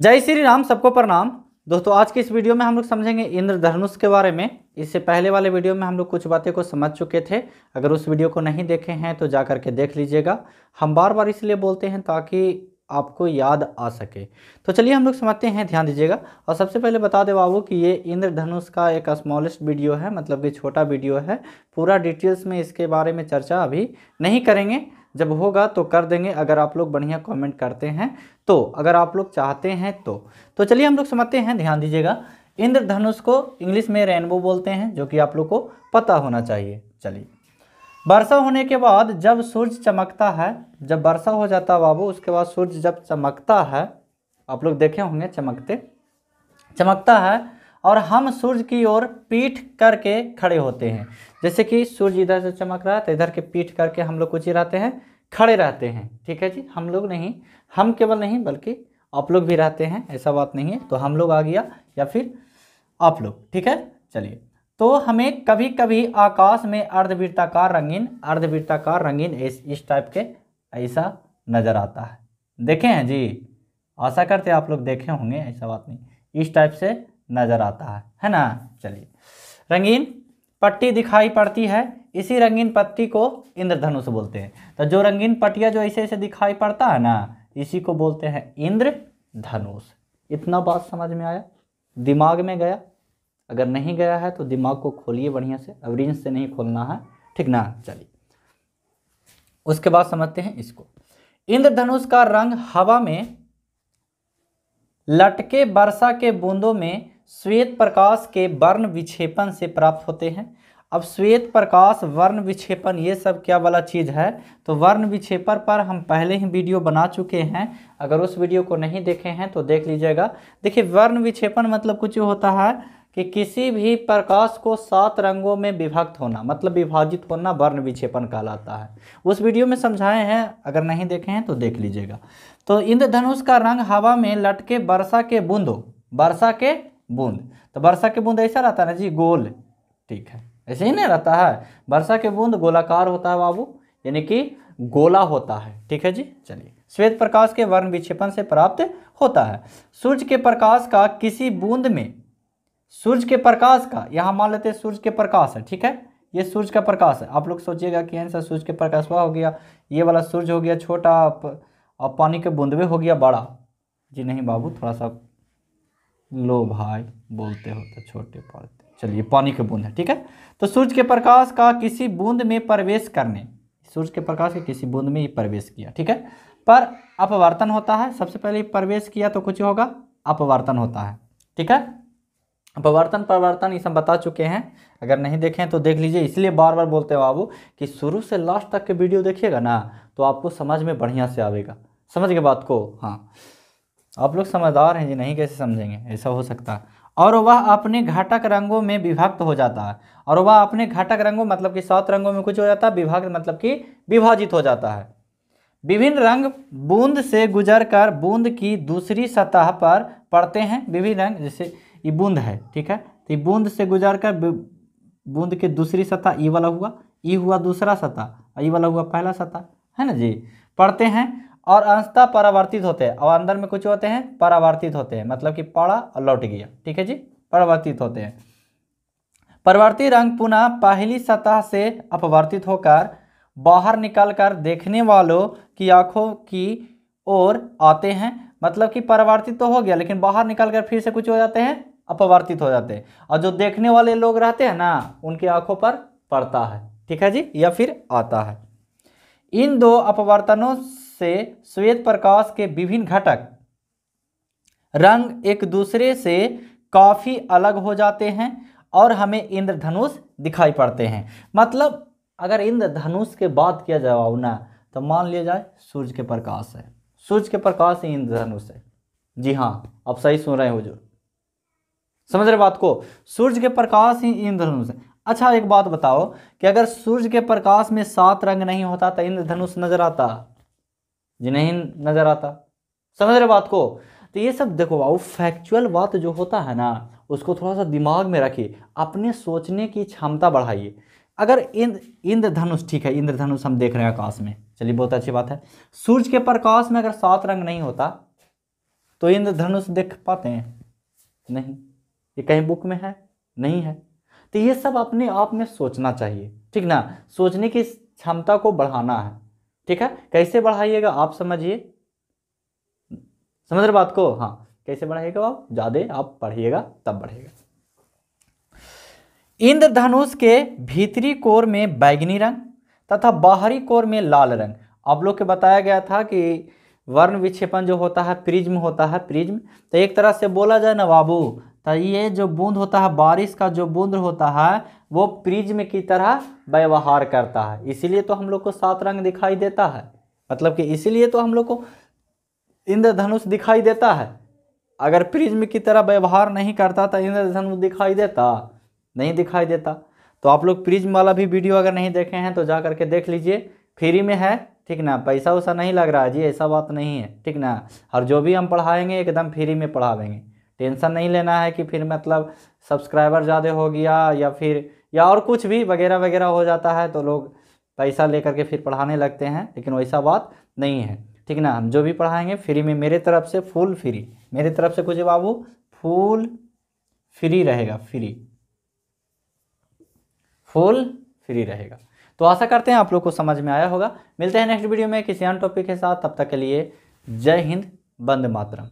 जय श्री राम, सबको प्रणाम। दोस्तों, आज की इस वीडियो में हम लोग समझेंगे इंद्रधनुष के बारे में। इससे पहले वाले वीडियो में हम लोग कुछ बातें को समझ चुके थे। अगर उस वीडियो को नहीं देखे हैं तो जा करके देख लीजिएगा। हम बार बार इसलिए बोलते हैं ताकि आपको याद आ सके। तो चलिए हम लोग समझते हैं, ध्यान दीजिएगा। और सबसे पहले बता दे बाबू कि ये इंद्रधनुष का एक स्मॉलेस्ट वीडियो है, मतलब कि छोटा वीडियो है। पूरा डिटेल्स में इसके बारे में चर्चा अभी नहीं करेंगे, जब होगा तो कर देंगे, अगर आप लोग बढ़िया कमेंट करते हैं तो, अगर आप लोग चाहते हैं तो चलिए हम लोग समझते हैं, ध्यान दीजिएगा। इंद्रधनुष को इंग्लिश में रेनबो बोलते हैं, जो कि आप लोग को पता होना चाहिए। चलिए, वर्षा होने के बाद जब सूरज चमकता है, जब वर्षा हो जाता है बाबू, उसके बाद सूरज जब चमकता है, आप लोग देखे होंगे चमकता है, और हम सूरज की ओर पीठ करके खड़े होते हैं। जैसे कि सूरज इधर से चमक रहा है तो इधर के पीठ करके हम लोग कुछ ही रहते हैं, खड़े रहते हैं। ठीक है जी, हम लोग नहीं, हम केवल नहीं बल्कि आप लोग भी रहते हैं, ऐसा बात नहीं है। तो हम लोग आ गया या फिर आप लोग, ठीक है। चलिए, तो हमें कभी कभी आकाश में अर्धवृत्ताकार रंगीन इस टाइप के ऐसा नज़र आता है। देखे हैं जी, आशा करते आप लोग देखे होंगे, ऐसा बात नहीं, इस टाइप से नज़र आता है ना। चलिए, रंगीन पट्टी दिखाई पड़ती है, इसी रंगीन पट्टी को इंद्रधनुष बोलते हैं। तो जो रंगीन पट्टियाँ जो ऐसे ऐसे दिखाई पड़ता है ना, इसी को बोलते हैं इंद्रधनुष। इतना बात समझ में आया, दिमाग में गया? अगर नहीं गया है तो दिमाग को खोलिए बढ़िया से, अब रिंच से नहीं खोलना है, ठीक ना। चलिए, उसके बाद समझते हैं इसको। इंद्रधनुष का रंग हवा में लटके वर्षा के बूंदों में श्वेत प्रकाश के वर्ण विक्षेपण से प्राप्त होते हैं। अब श्वेत प्रकाश, वर्ण विक्षेपण, ये सब क्या वाला चीज़ है? तो वर्ण विक्षेपण पर हम पहले ही वीडियो बना चुके हैं, अगर उस वीडियो को नहीं देखे हैं तो देख लीजिएगा। देखिए, वर्ण विक्षेपण मतलब कुछ होता है कि किसी भी प्रकाश को 7 रंगों में विभक्त होना, मतलब विभाजित होना, वर्ण विक्षेपण कहलाता है। उस वीडियो में समझाए हैं, अगर नहीं देखे हैं तो देख लीजिएगा। तो इंद्रधनुष का रंग हवा में लटके वर्षा के बूंद, तो वर्षा के बूंद ऐसा रहता है ना जी, गोल, ठीक है, ऐसे ही नहीं रहता है। वर्षा के बूंद गोलाकार होता है बाबू, यानी कि गोला होता है, ठीक है जी। चलिए, श्वेत प्रकाश के वर्ण विक्षेपण से प्राप्त होता है। सूर्य के प्रकाश का किसी बूंद में, सूर्य के प्रकाश का, यहाँ मान लेते हैं सूर्य के प्रकाश है, ठीक है, ये सूर्य का प्रकाश है। आप लोग सोचिएगा कि आंसर सूर्य के प्रकाश हुआ हो गया, ये वाला सूर्य हो गया छोटा, और पानी के बूंदवे हो गया बड़ा। जी नहीं बाबू, थोड़ा सा लो भाई, बोलते हो तो छोटे पढ़ते। चलिए, पानी के बूंद है, ठीक है। तो सूर्य के प्रकाश का किसी बूंद में प्रवेश करने, सूर्य के प्रकाश के किसी बूंद में ही प्रवेश किया, ठीक है, पर अपवर्तन होता है। सबसे पहले प्रवेश किया तो कुछ होगा, अपवर्तन होता है, ठीक है। अपवर्तन, परिवर्तन ये सब बता चुके हैं, अगर नहीं देखें तो देख लीजिए। इसलिए बार बार बोलते हैं बाबू कि शुरू से लास्ट तक के वीडियो देखिएगा ना, तो आपको समझ में बढ़िया से आएगा। समझ के बात को? हाँ, आप लोग समझदार हैं जी, नहीं कैसे समझेंगे, ऐसा हो सकता है। और वह अपने घटक रंगों में विभक्त हो जाता है, और वह अपने घटक रंगों मतलब कि 7 रंगों में कुछ हो जाता है, विभाग मतलब कि विभाजित हो जाता है। विभिन्न रंग बूंद से गुजरकर बूंद की दूसरी सतह पर पड़ते हैं। विभिन्न रंग, जैसे ये बूंद है, ठीक है, तो ये बूंद से गुजरकर बूंद की दूसरी सतह, ये वाला हुआ, ये हुआ दूसरा सतह, ये वाला हुआ पहला सतह, है ना जी, पड़ते हैं और अंशतः परावर्तित होते हैं। और अंदर में कुछ होते हैं, परावर्तित होते हैं, मतलब कि पड़ा और लौट गया, ठीक है जी, परावर्तित होते हैं। परावर्तित रंग पुनः पहली सतह से अपवर्तित होकर बाहर निकलकर देखने वालों की आंखों की ओर आते हैं। मतलब कि परावर्तित तो हो गया, लेकिन बाहर निकलकर फिर से कुछ हो जाते हैं, अपवर्तित हो जाते हैं, और जो देखने वाले लोग रहते हैं ना, उनकी आंखों पर पड़ता है, ठीक है जी, या फिर आता है। इन दो अपवर्तनों से श्वेत प्रकाश के विभिन्न घटक रंग एक दूसरे से काफी अलग हो जाते हैं और हमें इंद्रधनुष दिखाई पड़ते हैं। मतलब अगर इंद्रधनुष के बात किया जाए ना, तो मान लिया जाए सूर्य के प्रकाश है, सूर्य के प्रकाश ही इंद्रधनुष है। जी हाँ, आप सही सुन रहे हो जो, समझ रहे बात को, सूर्य के प्रकाश ही इंद्रधनुष है। अच्छा, एक बात बताओ कि अगर सूर्य के प्रकाश में 7 रंग नहीं होता तो इंद्रधनुष नजर आता? जी नहीं नजर आता। समझ रहे बात को? तो ये सब देखो बाबू, फैक्चुअल बात जो होता है ना, उसको थोड़ा सा दिमाग में रखिए, अपने सोचने की क्षमता बढ़ाइए। अगर इंद्रधनुष, ठीक है, इंद्रधनुष हम देख रहे हैं आकाश में, चलिए बहुत अच्छी बात है। सूर्य के प्रकाश में अगर 7 रंग नहीं होता तो इंद्रधनुष देख पाते हैं? नहीं। ये कहीं बुक में है? नहीं है। तो ये सब अपने आप में सोचना चाहिए, ठीक ना, सोचने की क्षमता को बढ़ाना है, ठीक है। कैसे बढ़ाइएगा आप समझिए, समझ रहे बात को? हाँ, कैसे बढ़ाइएगा आप? ज़्यादा आप पढ़िएगा तब बढ़ेगा। इंद्रधनुष के भीतरी कोर में बैगनी रंग तथा बाहरी कोर में लाल रंग। आप लोग के बताया गया था कि वर्ण विक्षेपण जो होता है प्रिज्म होता है, प्रिज्म। तो एक तरह से बोला जाए ना बाबू, तो ये जो बूंद होता है, बारिश का जो बूंद होता है, वो प्रिज्म की तरह व्यवहार करता है। इसीलिए तो हम लोग को 7 रंग दिखाई देता है, मतलब कि इसीलिए तो हम लोग को इंद्रधनुष दिखाई देता है। अगर प्रिज्म की तरह व्यवहार नहीं करता तो इंद्रधनुष दिखाई देता? नहीं दिखाई देता। तो आप लोग प्रिज्म वाला भी वीडियो अगर नहीं देखे हैं तो जा करके देख लीजिए, फ्री में है, ठीक ना, पैसा वैसा नहीं लग रहा है जी, ऐसा बात नहीं है, ठीक ना। और जो भी हम पढ़ाएंगे एकदम फ्री में पढ़ावेंगे, टेंशन नहीं लेना है कि फिर मतलब सब्सक्राइबर ज़्यादा हो गया या फिर या और कुछ भी वगैरह वगैरह हो जाता है तो लोग पैसा लेकर के फिर पढ़ाने लगते हैं, लेकिन वैसा बात नहीं है, ठीक ना। हम जो भी पढ़ाएंगे फ्री में, मेरे तरफ से फुल फ्री, मेरे तरफ से कुछ बाबू फुल फ्री रहेगा, फुल फ्री रहेगा। तो आशा करते हैं आप लोग को समझ में आया होगा। मिलते हैं नेक्स्ट वीडियो में किसी अन्य टॉपिक के साथ, तब तक के लिए जय हिंद, वंदे मातरम।